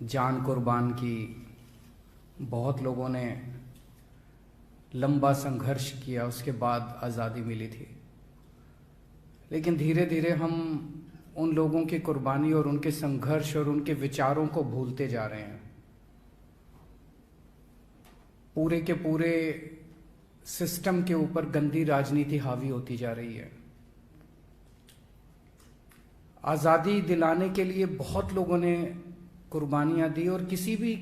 जान कुर्बान की, बहुत लोगों ने लंबा संघर्ष किया, उसके बाद आज़ादी मिली थी। लेकिन धीरे धीरे हम उन लोगों की कुर्बानी और उनके संघर्ष और उनके विचारों को भूलते जा रहे हैं। पूरे के पूरे सिस्टम के ऊपर गंदी राजनीति हावी होती जा रही है। आज़ादी दिलाने के लिए बहुत लोगों ने कुर्बानियां दी और किसी भी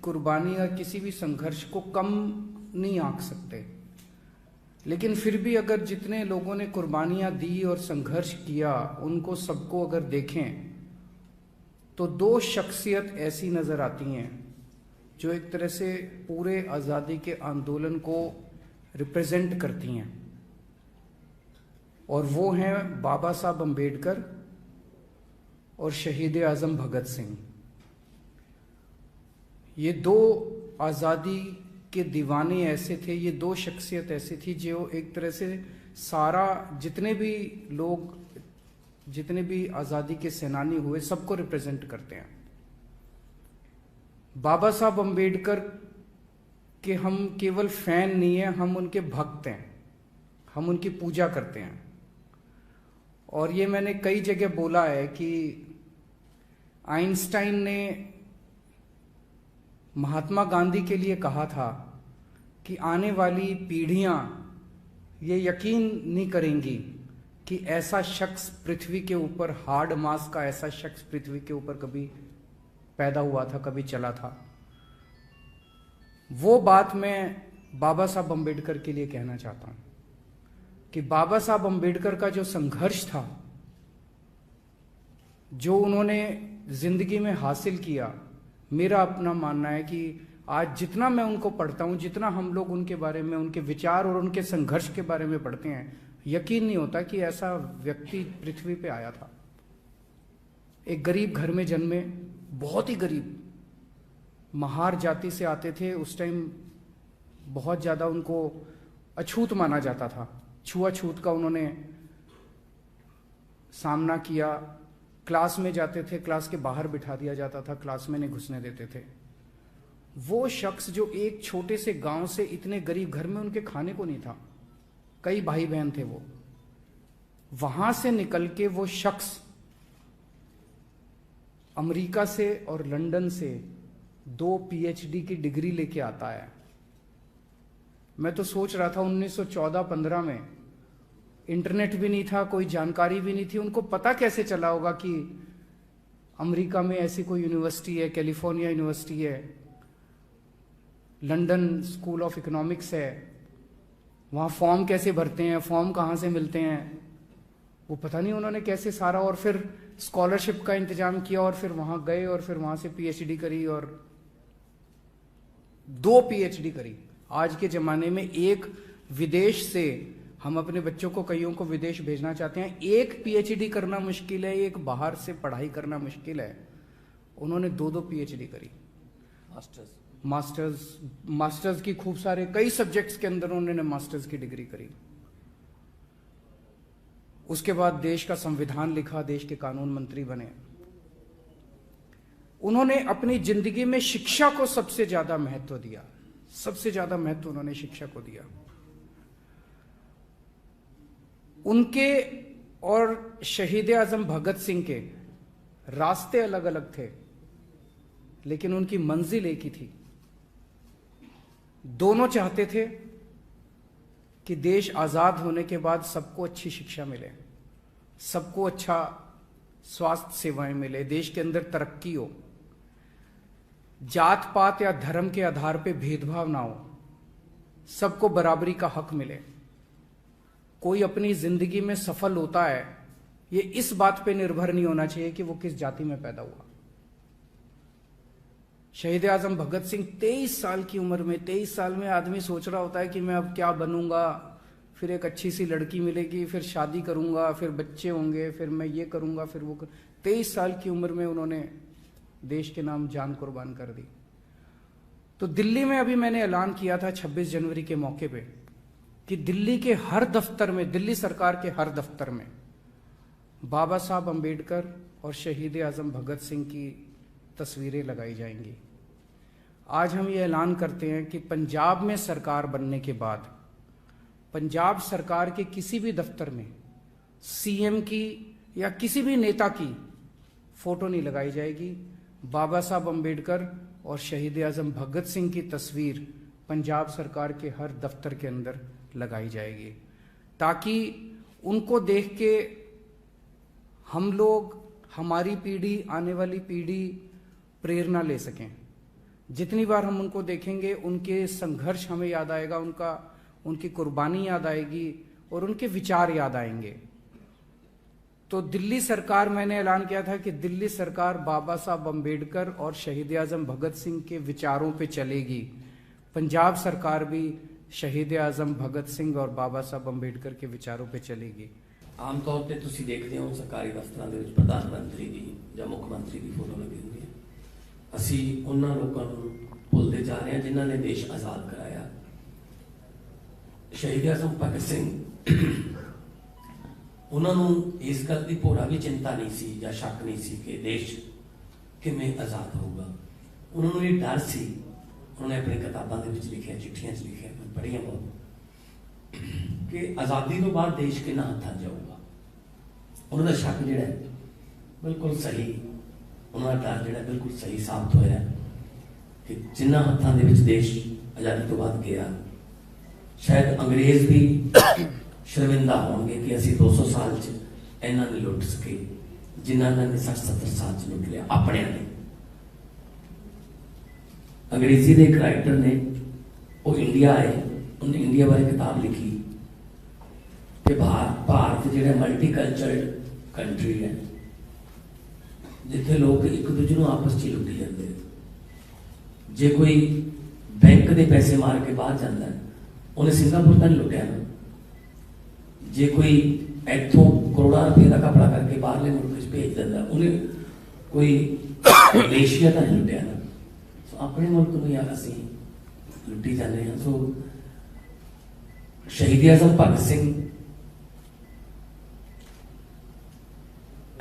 कुर्बानी या किसी भी संघर्ष को कम नहीं आंक सकते। लेकिन फिर भी अगर जितने लोगों ने कुर्बानियां दी और संघर्ष किया, उनको सबको अगर देखें तो दो शख्सियत ऐसी नजर आती हैं जो एक तरह से पूरे आज़ादी के आंदोलन को रिप्रेजेंट करती हैं, और वो हैं बाबा साहब अम्बेडकर और शहीद आज़म भगत सिंह। ये दो आज़ादी के दीवाने ऐसे थे, ये दो शख्सियत ऐसी थी जो एक तरह से सारा जितने भी लोग, जितने भी आज़ादी के सेनानी हुए, सबको रिप्रेजेंट करते हैं। बाबा साहब अम्बेडकर के हम केवल फैन नहीं हैं, हम उनके भक्त हैं, हम उनकी पूजा करते हैं। और ये मैंने कई जगह बोला है कि आइंस्टाइन ने महात्मा गांधी के लिए कहा था कि आने वाली पीढ़ियां ये यकीन नहीं करेंगी कि ऐसा शख्स पृथ्वी के ऊपर, हार्ड मास का ऐसा शख्स पृथ्वी के ऊपर कभी पैदा हुआ था, कभी चला था। वो बात मैं बाबा साहब अम्बेडकर के लिए कहना चाहता हूं कि बाबा साहब अम्बेडकर का जो संघर्ष था, जो उन्होंने जिंदगी में हासिल किया, मेरा अपना मानना है कि आज जितना मैं उनको पढ़ता हूं, जितना हम लोग उनके बारे में, उनके विचार और उनके संघर्ष के बारे में पढ़ते हैं, यकीन नहीं होता कि ऐसा व्यक्ति पृथ्वी पे आया था। एक गरीब घर में जन्मे, बहुत ही गरीब, महार जाति से आते थे। उस टाइम बहुत ज्यादा उनको अछूत माना जाता था, छुआछूत का उन्होंने सामना किया। क्लास में जाते थे, क्लास के बाहर बिठा दिया जाता था, क्लास में नहीं घुसने देते थे। वो शख्स जो एक छोटे से गांव से इतने गरीब घर में, उनके खाने को नहीं था, कई भाई बहन थे, वो वहां से निकल के वो शख्स अमेरिका से और लंदन से 2 पीएचडी की डिग्री लेके आता है। मैं तो सोच रहा था 1914-15 में इंटरनेट भी नहीं था, कोई जानकारी भी नहीं थी, उनको पता कैसे चला होगा कि अमेरिका में ऐसी कोई यूनिवर्सिटी है, कैलिफोर्निया यूनिवर्सिटी है, लंदन स्कूल ऑफ इकोनॉमिक्स है, वहाँ फॉर्म कैसे भरते हैं, फॉर्म कहाँ से मिलते हैं, वो पता नहीं उन्होंने कैसे सारा, और फिर स्कॉलरशिप का इंतजाम किया और फिर वहाँ गए और फिर वहाँ से पीएचडी करी और 2 पीएचडी करी। आज के ज़माने में एक विदेश से, हम अपने बच्चों को कईयों को विदेश भेजना चाहते हैं, एक पीएचडी करना मुश्किल है, एक बाहर से पढ़ाई करना मुश्किल है। उन्होंने 2-2 पीएचडी करी, मास्टर्स की, खूब सारे कई सब्जेक्ट्स के अंदर उन्होंने मास्टर्स की डिग्री करी। उसके बाद देश का संविधान लिखा, देश के कानून मंत्री बने। उन्होंने अपनी जिंदगी में शिक्षा को सबसे ज्यादा महत्व दिया, सबसे ज्यादा महत्व उन्होंने शिक्षा को दिया। उनके और शहीद आज़म भगत सिंह के रास्ते अलग अलग थे, लेकिन उनकी मंजिल एक ही थी। दोनों चाहते थे कि देश आजाद होने के बाद सबको अच्छी शिक्षा मिले, सबको अच्छा स्वास्थ्य सेवाएं मिले, देश के अंदर तरक्की हो, जात पात या धर्म के आधार पे भेदभाव ना हो, सबको बराबरी का हक मिले। कोई अपनी जिंदगी में सफल होता है, ये इस बात पे निर्भर नहीं होना चाहिए कि वो किस जाति में पैदा हुआ। शहीद आज़म भगत सिंह 23 साल की उम्र में, 23 साल में आदमी सोच रहा होता है कि मैं अब क्या बनूंगा, फिर एक अच्छी सी लड़की मिलेगी, फिर शादी करूंगा, फिर बच्चे होंगे, फिर मैं ये करूंगा, फिर वो 23 साल की उम्र में उन्होंने देश के नाम जान कुर्बान कर दी। तो दिल्ली में अभी मैंने ऐलान किया था 26 जनवरी के मौके पे कि दिल्ली के हर दफ्तर में, दिल्ली सरकार के हर दफ्तर में बाबा साहब अम्बेडकर और शहीद आज़म भगत सिंह की तस्वीरें लगाई जाएंगी। आज हम ये ऐलान करते हैं कि पंजाब में सरकार बनने के बाद पंजाब सरकार के किसी भी दफ्तर में सीएम की या किसी भी नेता की फोटो नहीं लगाई जाएगी। बाबा साहब अम्बेडकर और शहीद आजम भगत सिंह की तस्वीर पंजाब सरकार के हर दफ्तर के अंदर लगाई जाएगी, ताकि उनको देख के हम लोग, हमारी पीढ़ी, आने वाली पीढ़ी प्रेरणा ले सकें। जितनी बार हम उनको देखेंगे उनके संघर्ष हमें याद आएगा, उनकी कुर्बानी याद आएगी और उनके विचार याद आएंगे। तो दिल्ली सरकार, मैंने ऐलान किया था कि दिल्ली सरकार बाबा साहब अम्बेडकर और शहीद आजम भगत सिंह के विचारों पे चलेगी। पंजाब सरकार भी शहीद आजम भगत सिंह और बाबा साहब अम्बेडकर के विचारों पे चलेगी। आम तौर पर तुसी देखते हो सरकारी दफ्तरां दे विच प्रधानमंत्री दी जां मुख मंत्री दी फोटो लगी हुई है। असी उन्हां लोकां नूं भुलदे जा रहे हैं जिन्हां ने देश आज़ाद कराया। शहीद आजम भगत सिंह, उन्होंने इस गल की भोरा भी चिंता नहीं सी या शक नहीं सी कि देश किवें आज़ाद होगा। उन्होंने ये डर सी। उन्होंने अपनी किताबों के लिखिया, चिट्ठियां लिखिया, मैं पढ़िया बहुत, कि आज़ादी तो बाद देश के हथा जाऊगा। उन्होंने शक जोड़ा बिल्कुल सही, उन्होंने डर जोड़ा बिल्कुल सही साबित होया कि जिन्हों हथों के देश आज़ादी तो बाद गया, शायद अंग्रेज भी शर्मिंदा होंगे कि असी 200 साल इन्हों ने लुट सके जिन्होंने 60-70 साल लुट लिया अपने ने। अंग्रेजी के एक राइटर ने वो इंडिया आए, उन्हें इंडिया बारे किताब लिखी कि भारत जो मल्टी कल्चरड कंट्री है, जिथे लोग एक दूजे को आपस में लुटी जाते। जे कोई बैंक के पैसे मार के बाहर जाता है, उन्हें सिंगापुर तो नहीं लुटिया ना। जे कोई इतों करोड़ों रुपये का कपड़ा करके बाहरले मुल्क भेज देता, उन्हें कोई मलेशिया तो नहीं लुटिया ना। सो अपने मुल्क में यार असी लुटी जाते हैं। सो शहीद आजम भगत सिंह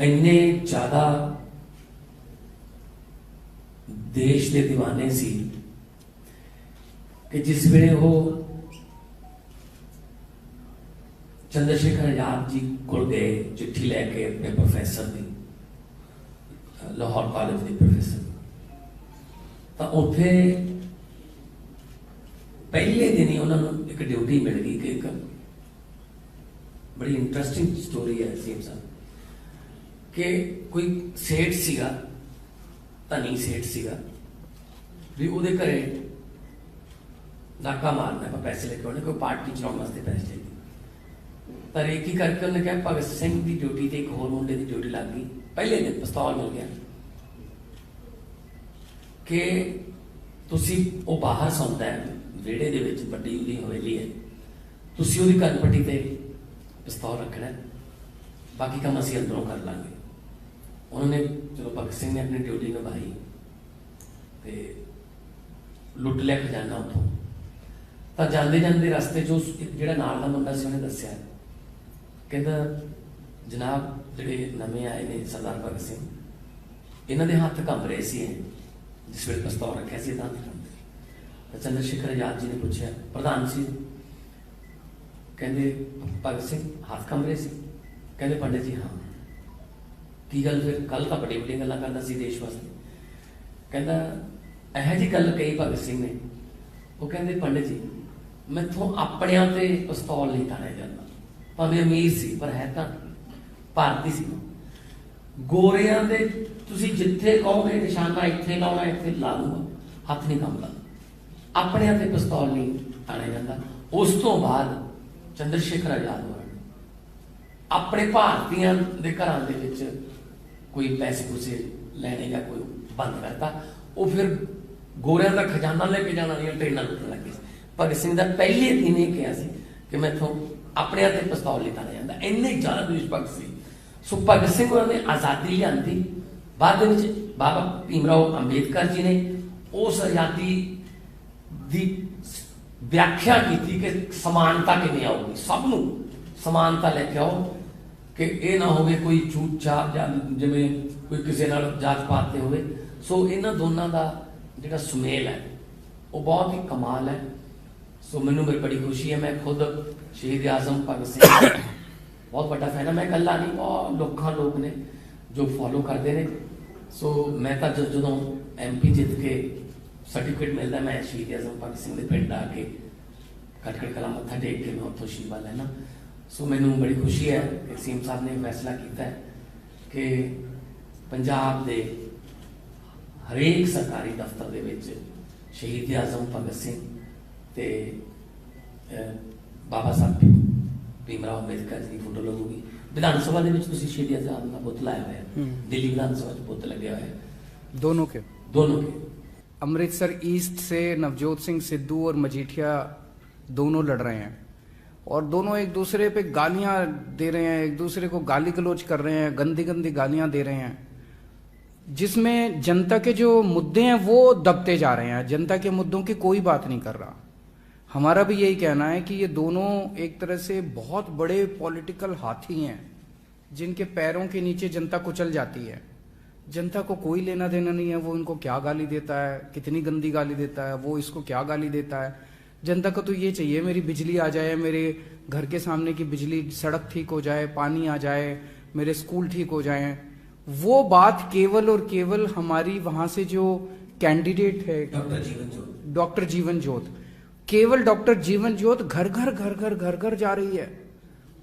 इन्ने ज्यादा देश के दीवाने सी कि जिस वेले वो चंद्रशेखर आजाद जी को गए चिट्ठी लैके अपने प्रोफैसर की, लाहौर कॉलेज के प्रोफैसर, तो उत्थे पहले दिन ही उन्होंने एक ड्यूटी मिल गई कि एक बड़ी इंटरेस्टिंग स्टोरी है सीएम साहब कि कोई सेठ सीगा, धनी सेठ सीगा, भी उहदे घरे नाका मारना है, पैसे लेके आने, कोई पार्टी चलाने वास्ते पैसे चाहिए। पर एक ही करके उन्होंने कहा भगत सिंह की ड्यूटी से एक होर मुंडे की ड्यूटी लग गई। पहले दिन पिस्तौल मिल गया कि तुसी वो बाहर सौंदा है विहड़े दे विच, वड्डी उहदी हवेली है, तुसी उहदी कनपट्टी ते पिस्तौल रखना है, बाकी काम असीं अंदरों कर लांगे। उन्होंने चलो भगत सिंह ने अपनी ड्यूटी निभाई ते लुट लिया खजाना उतों। तो जाते जाते रस्ते जो जिहड़ा नाल दा मुंडा सी उन्हें दस्सिया, कहता जनाब जिहड़े नवे आए ने सरदार भगत सिंह, इन्हां दे हत्थ कंब रहे सी जिस वे पिस्तौल रखा सी हत्थ कंबदे। तो चंद्रशेखर आजाद जी ने पूछा प्रधान सी, कहते भगत सिंह हत्थ कंब रहे सी? कहते पंडित जी हाँ। की गल फिर? कल तो बड़ी बड़ी गल्लां करदा सी देश वास्ते। कहता यह जी गल कही भगत सिंह ने, वो कहते पंडित जी मैथों अपने ते पिस्तौल नहीं ताड़िया जाता, भावें अमीर सी पर है तो भारती सी। गोरियां दे तुसी जिथे कहोगे निशाना इत्थे लाउणा इत्थे ला दूंगा, हत्थ नहीं कंबदा। अपने ते पिस्तौल नहीं ताड़िया जाता। उस तो बाद चंद्रशेखर आजाद होया अपने भारतीयों के घरां दे विच कोई पैसे पूसे लैने या कोई बंद करता, वो फिर गोरियां का खजाना लेके जाना दी ट्रेन लुटन लगे। भगत सिंह का पहले दिन ही कहा कि मैथों अपने हाथ पिस्तौल नहीं ताड़िया जाता, इन्ने ज्यादा देशभक्त सी। सो भगत सिंह उन्होंने आज़ादी लियांदी, बाद बाबा भीमराव अंबेडकर जी ने उस आज़ादी की व्याख्या की कि समानता किवें आऊगी, सबनों समानता लेके आओ कि यह ना हो कोई छूट छाप या जिवें कोई किसी नाल जात पात ते होवे, सो इन्हां दोनों का जिहड़ा सुमेल है वो बहुत ही कमाल है। सो मैनू मेरी बड़ी खुशी है, मैं खुद शहीद आजम भगत सिंह बहुत बड़ा फैन है। मैं कला नहीं, बहुत लोग ने जो फॉलो करते हैं। सो मैं तो जो MP जित के सर्टिफिकेट मिलता मैं शहीद आजम भगत सिंह के पिंड आके खटखड़ कला मत्था टेक के मैं उतो शीबा लेना। सो मैनू बड़ी खुशी है कि सीएम साहब ने फैसला किया है कि पंजाब के हरेक सरकारी दफ्तर दे विच शहीद आजम भगत सिंह ते बाबा साहब भीमराव अंबेडकर जी की फोटो लगूगी। विधान सभा दे विच तुसीं शहीद आजम का बुत लाया हुआ है, दिल्ली विधान सभा च बुत लगे हुआ है दोनों के। अमृतसर ईस्ट से नवजोत सिंह सिद्धू और मजीठिया दोनों लड़ रहे हैं और दोनों एक दूसरे पे गालियां दे रहे हैं, एक दूसरे को गाली गलौज कर रहे हैं, गंदी गंदी गालियां दे रहे हैं, जिसमें जनता के जो मुद्दे हैं वो दबते जा रहे हैं। जनता के मुद्दों की कोई बात नहीं कर रहा। हमारा भी यही कहना है कि ये दोनों एक तरह से बहुत बड़े पॉलिटिकल हाथी हैं जिनके पैरों के नीचे जनता कुचल जाती है। जनता को कोई लेना देना नहीं है, वो इनको क्या गाली देता है, कितनी गंदी गाली देता है, वो इसको क्या गाली देता है। जनता को तो ये चाहिए मेरी बिजली आ जाए, मेरे घर के सामने की बिजली, सड़क ठीक हो जाए, पानी आ जाए, मेरे स्कूल ठीक हो जाए। वो बात केवल और केवल हमारी वहां से जो कैंडिडेट है डॉक्टर जीवन ज्योत, केवल डॉक्टर जीवन ज्योत घर घर जा रही है।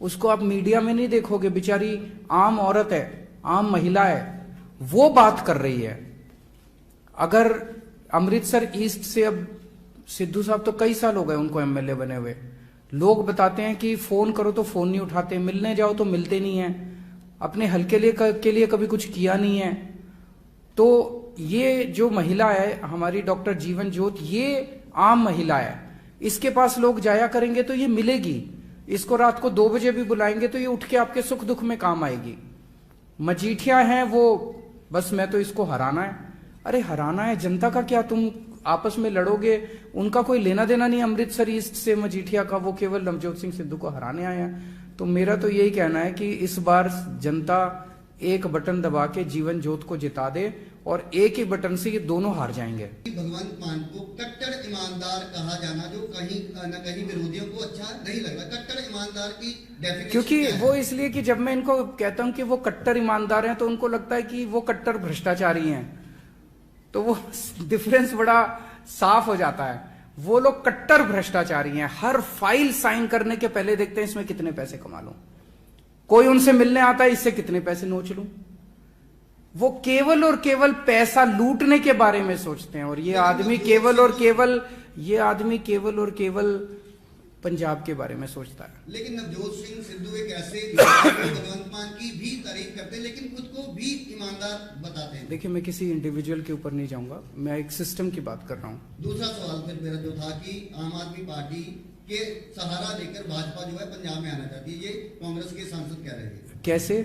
उसको आप मीडिया में नहीं देखोगे, बेचारी आम औरत है, आम महिला है, वो बात कर रही है। अगर अमृतसर ईस्ट से अब सिद्धू साहब तो कई साल हो गए उनको MLA बने हुए, लोग बताते हैं कि फोन करो तो फोन नहीं उठाते, मिलने जाओ तो मिलते नहीं है, अपने हल्के के लिए कभी कुछ किया नहीं है। तो ये जो महिला है हमारी डॉक्टर जीवन ज्योत, ये आम महिला है, इसके पास लोग जाया करेंगे तो ये मिलेगी। इसको रात को 2 बजे भी बुलाएंगे तो ये उठ के आपके सुख दुख में काम आएगी। मजीठिया हैं वो बस मैं तो इसको हराना है। अरे हराना है, जनता का क्या, तुम आपस में लड़ोगे, उनका कोई लेना देना नहीं अमृतसर ईस्ट से मजीठिया का, वो केवल नवजोत सिंह सिद्धू को हराने आए हैं। तो मेरा तो यही कहना है कि इस बार जनता एक बटन दबा के जीवन ज्योत को जिता दे और एक ही बटन से ये दोनों हार जाएंगे। भगवंत मान को कट्टर ईमानदार कहा जाना जो कहीं न कहीं विरोधियों को अच्छा नहीं लग रहा। कट्टर ईमानदार की डेफिनेशन क्योंकि वो इसलिए कि जब मैं इनको कहता हूं कि वो कट्टर ईमानदार हैं तो उनको लगता है कि वो कट्टर भ्रष्टाचारी हैं, तो वो डिफरेंस बड़ा साफ हो जाता है। वो लोग कट्टर भ्रष्टाचारी हैं, हर फाइल साइन करने के पहले देखते हैं इसमें कितने पैसे कमा लूं, कोई उनसे मिलने आता है इससे कितने पैसे नोच लूं। वो केवल और केवल पैसा लूटने के बारे में सोचते हैं। और ये आदमी केवल और केवल पंजाब के बारे में सोचता है। लेकिन नवजोत सिंह सिद्धू एक ऐसे भगवंत मान की भी तारीफ करते हैं लेकिन खुद को भी ईमानदार बताते हैं। देखिए मैं किसी इंडिविजुअल के ऊपर नहीं जाऊंगा, मैं एक सिस्टम की बात कर रहा हूं। दूसरा सवाल फिर मेरा जो था कि आम आदमी पार्टी के सहारा लेकर भाजपा जो है पंजाब में आना चाहती है, ये कांग्रेस के सांसद कह रहे हैं। कैसे?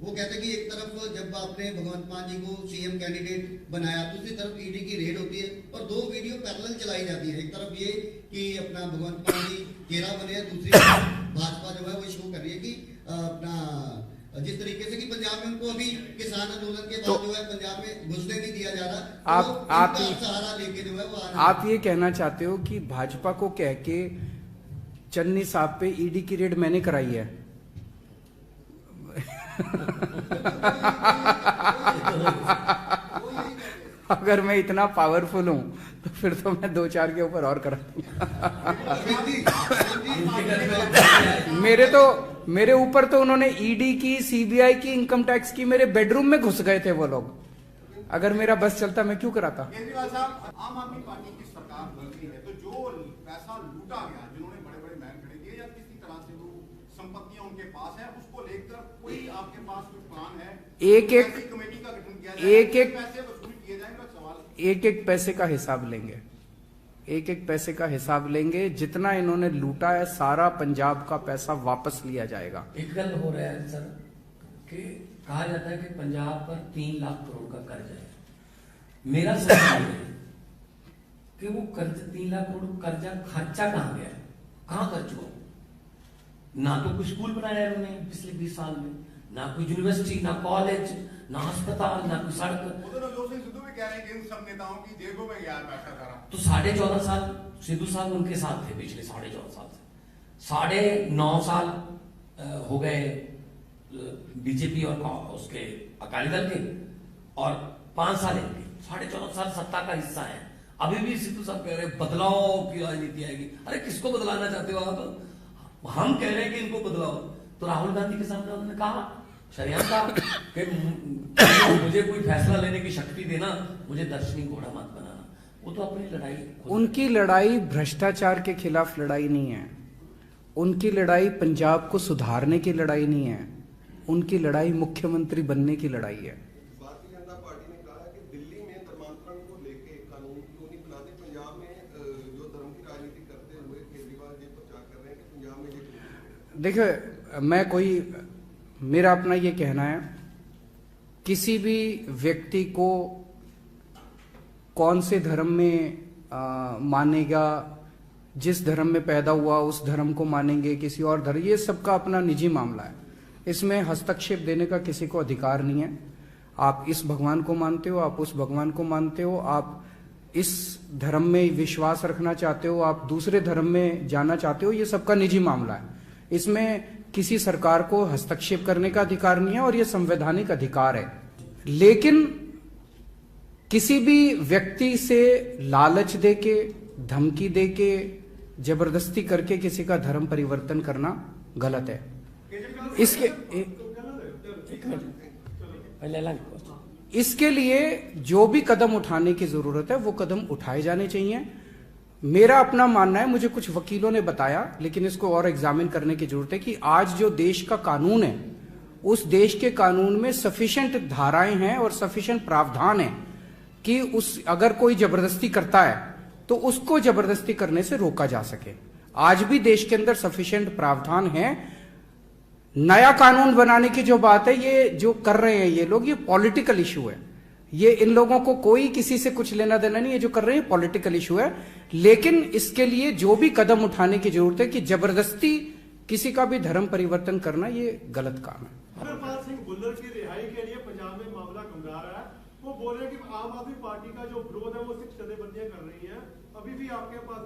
वो कहते हैं कि एक तरफ जब आपने भगवंत मान जी को CM कैंडिडेट बनाया, दूसरी तरफ ED की रेड होती है और 2 वीडियो पैरेलल चलाई जाती है। एक तरफ ये कि अपना भगवंत मान जी चेहरा बने, दूसरी तरफ भाजपा जो है वो शो कर रही है कि अपना जिस तरीके से कि पंजाब में उनको अभी किसान आंदोलन के बाद जो है पंजाब में घुसने नहीं दिया जा रहा। आप सहारा लेके जो है वो आप ये कहना चाहते हो कि भाजपा को कह के चन्नी साहब पे ED की रेड मैंने कराई है? अगर मैं इतना पावरफुल हूं तो फिर तो मैं 2-4 के ऊपर और करा दूंगा। मेरे ऊपर तो उन्होंने ED की, CBI की, इनकम टैक्स की, मेरे बेडरूम में घुस गए थे वो लोग। अगर मेरा बस चलता मैं क्यों कराता। केजरीवाल साहब, आम आदमी पार्टी की सरकार बनती है तो जो पैसा लूटा गया, जिन्होंने बड़े बड़े महल खड़े किए या किसी तरह से वो संपत्तियां उनके पास है, उसको लेकर कोई आपके पास कोई प्लान है? एक कमेटी का गठन किया जाए, पैसे वसूल किए जाएंगे? सवाल एक पैसे का हिसाब लेंगे, एक पैसे का हिसाब लेंगे। जितना इन्होंने लूटा है सारा पंजाब का पैसा वापस लिया जाएगा। एक गल हो रहा है सर कि कहा जाता है कि पंजाब पर 3 लाख करोड़ का कर्ज है। मेरा सवाल है कि वो कर्ज 3 लाख करोड़ कर्जा खर्चा कहां गया, कहां खर्च हुआ? ना तो कोई स्कूल बनाया उन्होंने पिछले 20 साल में, ना कोई यूनिवर्सिटी, ना कॉलेज, ना अस्पताल, ना कोई सड़क। उधर नवजोत सिंह सिद्धू भी कह रहे हैं कि इन सब नेताओं की जेबों में गया पैसा सारा। तो 14.5 साल सिद्धू साहब उनके साथ थे, पिछले 14.5 साल से 9.5 साल हो गए बीजेपी और उसके अकाली दल के, और 5 साल इनके, 14.5 साल सत्ता का हिस्सा है। अभी भी सिद्धू साहब कह रहे हैं बदलाव की राजनीति आएगी। अरे किसको बदलाना चाहते हो आप? हम कह रहे हैं कि इनको बदलाव। तो राहुल गांधी के सामने उन्होंने कहा, शरियान कहा कि मुझे कोई फैसला लेने की शक्ति देना, मुझे दर्शनी घोड़ा मत बनाना। वो तो अपनी लड़ाई, उनकी लड़ाई भ्रष्टाचार के खिलाफ लड़ाई नहीं है, उनकी लड़ाई पंजाब को सुधारने की लड़ाई नहीं है, उनकी लड़ाई मुख्यमंत्री बनने की लड़ाई है। भारतीय जनता पार्टी ने कहा कि दिल्ली में धर्मांतरण को लेके कानून क्यों नहीं बनाते? पंजाब में जो धर्म की राजनीति करते हुए केजरीवाल जी प्रचार कर रहे हैं कि पंजाब में ये। देखिए, मेरा अपना ये कहना है, किसी भी व्यक्ति को कौन से धर्म में मानेगा, जिस धर्म में पैदा हुआ उस धर्म को मानेंगे, किसी और धर्म, ये सबका अपना निजी मामला है। इसमें हस्तक्षेप देने का किसी को अधिकार नहीं है। आप इस भगवान को मानते हो, आप उस भगवान को मानते हो, आप इस धर्म में विश्वास रखना चाहते हो, आप दूसरे धर्म में जाना चाहते हो, ये सबका निजी मामला है। इसमें किसी सरकार को हस्तक्षेप करने का अधिकार नहीं है और ये संवैधानिक अधिकार है। लेकिन किसी भी व्यक्ति से लालच देके, धमकी देके, जबरदस्ती करके किसी का धर्म परिवर्तन करना गलत है। इसके लिए जो भी कदम उठाने की जरूरत है वो कदम उठाए जाने चाहिए। मेरा अपना मानना है, मुझे कुछ वकीलों ने बताया, लेकिन इसको और एग्जामिन करने की जरूरत है कि आज जो देश का कानून है, उस देश के कानून में सफिशिएंट धाराएं हैं और सफिशिएंट प्रावधान है कि अगर कोई जबरदस्ती करता है तो उसको जबरदस्ती करने से रोका जा सके। आज भी देश के अंदर सफिशिएंट प्रावधान है। नया कानून बनाने की जो बात है, ये जो कर रहे हैं ये लोग, ये पॉलिटिकल इशू है। ये इन लोगों को कोई किसी से कुछ लेना देना नहीं है। जो कर रहे हैं पॉलिटिकल इशू है, लेकिन इसके लिए जो भी कदम उठाने की जरूरत है कि जबरदस्ती किसी का भी धर्म परिवर्तन करना, ये गलत काम है। अमरपाल सिंह भुल्लर की रिहाई के लिए पंजाब में मामला गंगा रहा है। वो बोल रहे हैं कि आम आदमी पार्टी का जो विरोध है वो सिर्फ जथेबंदियां कर रही हैं। अभी भी आपके पास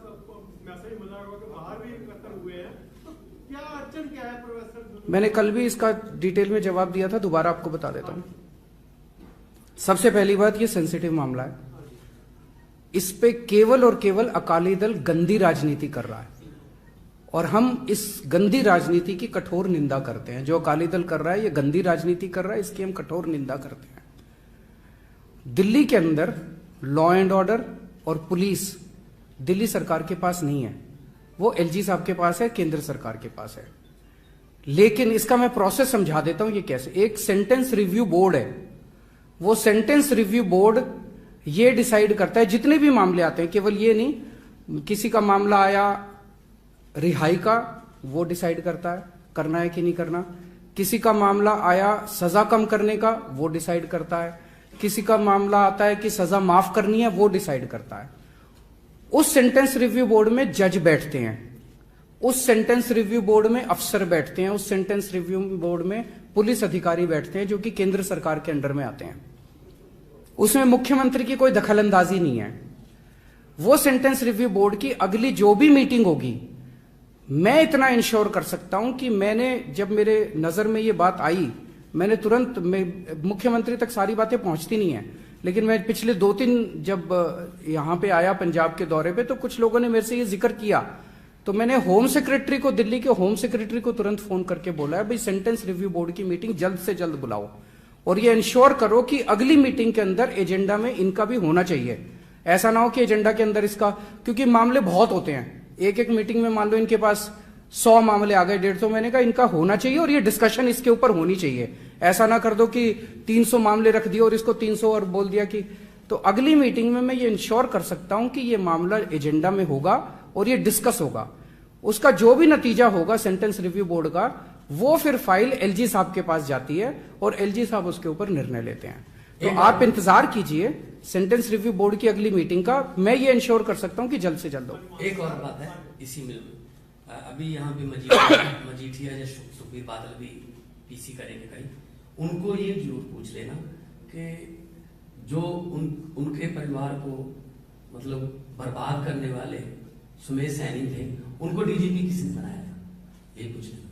मैसेज मिला होगा कि बाहर भी कत्ल हुए हैं, तो क्या अड़चन क्या है प्रोफेसर? मैंने कल भी इसका डिटेल में जवाब दिया था, दोबारा आपको बता देता हूं। सबसे पहली बात, ये सेंसिटिव मामला है। इस पे केवल और केवल अकाली दल गंदी राजनीति कर रहा है और हम इस गंदी राजनीति की कठोर निंदा करते हैं। जो अकाली दल कर रहा है, ये गंदी राजनीति कर रहा है, इसकी हम कठोर निंदा करते हैं। दिल्ली के अंदर लॉ एंड ऑर्डर और पुलिस दिल्ली सरकार के पास नहीं है, वो एलजी साहब के पास है, केंद्र सरकार के पास है। लेकिन इसका मैं प्रोसेस समझा देता हूं। ये कैसे, एक सेंटेंस रिव्यू बोर्ड है, वो सेंटेंस रिव्यू बोर्ड ये डिसाइड करता है, जितने भी मामले आते हैं, केवल ये नहीं, किसी का मामला आया रिहाई का, वो डिसाइड करता है करना है कि नहीं करना। किसी का मामला आया सजा कम करने का, वो डिसाइड करता है। किसी का मामला आता है कि सजा माफ करनी है, वो डिसाइड करता है। उस सेंटेंस रिव्यू बोर्ड में जज बैठते हैं, उस सेंटेंस रिव्यू बोर्ड में अफसर बैठते हैं, उस सेंटेंस रिव्यू बोर्ड में पुलिस अधिकारी बैठते हैं, जो कि केंद्र सरकार के अंडर में आते हैं। उसमें मुख्यमंत्री की कोई दखलंदाजी नहीं है। वो सेंटेंस रिव्यू बोर्ड की अगली जो भी मीटिंग होगी, मैं इतना इंश्योर कर सकता हूं कि मैंने, जब मेरे नजर में ये बात आई, मैंने तुरंत, मुख्यमंत्री तक सारी बातें पहुंचती नहीं है, लेकिन मैं पिछले 2-3 जब यहां पे आया पंजाब के दौरे पे, तो कुछ लोगों ने मेरे से ये जिक्र किया, तो मैंने होम सेक्रेटरी को, दिल्ली के होम सेक्रेटरी को तुरंत फोन करके बोला है, भाई सेंटेंस रिव्यू बोर्ड की मीटिंग जल्द से जल्द बुलाओ और ये इंश्योर करो कि अगली मीटिंग के अंदर एजेंडा में इनका भी होना चाहिए। ऐसा ना हो कि एजेंडा के अंदर इसका, क्योंकि मामले बहुत होते हैं, एक एक मीटिंग में मान लो इनके पास 100 मामले आ गए, 150, मैंने कहा इनका होना चाहिए और ये डिस्कशन इसके ऊपर होनी चाहिए। ऐसा ना कर दो कि 300 मामले रख दिए और इसको 300 और बोल दिया कि, तो अगली मीटिंग में मैं ये इंश्योर कर सकता हूं कि ये मामला एजेंडा में होगा और ये डिस्कस होगा। उसका जो भी नतीजा होगा सेंटेंस रिव्यू बोर्ड का, वो फिर फाइल एलजी साहब के पास जाती है और एलजी साहब उसके ऊपर निर्णय लेते हैं। तो आप इंतजार कीजिए सेंटेंस रिव्यू बोर्ड की अगली मीटिंग का, मैं ये इंश्योर कर सकता हूं कि जल्द से जल्द हो। एक और बात है इसी में, अभी यहाँ पे मजीठिया या सुखबीर बादल भी पीसी करेंगे कहीं, उनको ये जरूर पूछ लेना कि जो उनके परिवार को मतलब बर्बाद करने वाले सुमेश सैनी थे, उनको डीजीपी किसने बनाया था, ये पूछ लेना।